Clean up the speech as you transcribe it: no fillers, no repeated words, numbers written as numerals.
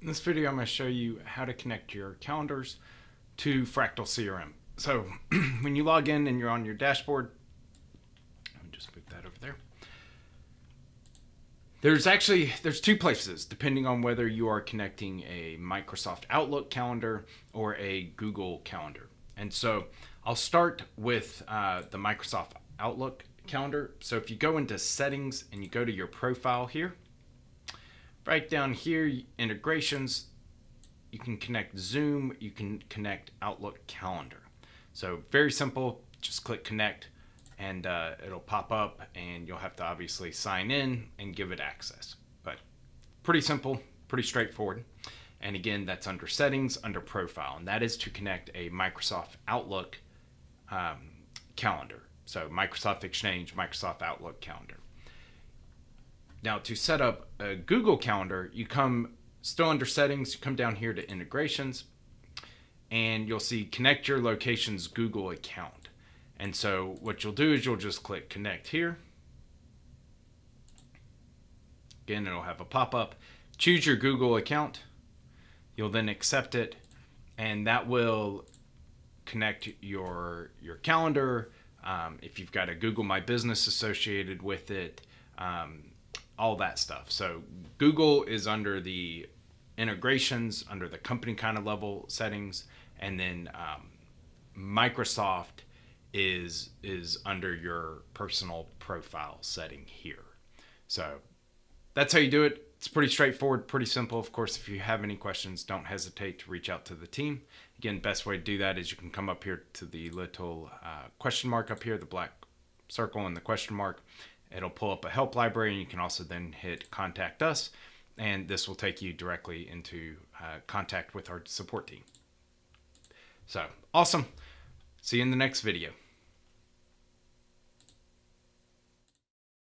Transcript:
In this video, I'm going to show you how to connect your calendars to Fractal CRM. So when you log in and you're on your dashboard, let me just move that over there. There's two places depending on whether you are connecting a Microsoft Outlook calendar or a Google calendar. And so I'll start with the Microsoft Outlook calendar. So if you go into settings and you go to your profile here, right down here, integrations, you can connect Zoom, you can connect Outlook calendar. So very simple, just click connect and it'll pop up and you'll have to obviously sign in and give it access. But pretty simple, pretty straightforward. And again, that's under settings, under profile, and that is to connect a Microsoft Outlook calendar. So Microsoft Exchange, Microsoft Outlook calendar. Now to set up a Google calendar, you come still under settings, you come down here to integrations, and you'll see connect your location's Google account. And so what you'll do is you'll just click connect here. Again, it'll have a pop-up. Choose your Google account. You'll then accept it, and that will connect your calendar. If you've got a Google My Business associated with it, all that stuff. So Google is under the integrations, under the company kind of level settings, and then Microsoft is under your personal profile setting here. So that's how you do it. It's pretty straightforward, pretty simple. Of course, if you have any questions, don't hesitate to reach out to the team. Again, best way to do that is you can come up here to the little question mark up here, the black circle and the question mark. It'll pull up a help library, and you can also then hit contact us, and this will take you directly into contact with our support team. So awesome. See you in the next video.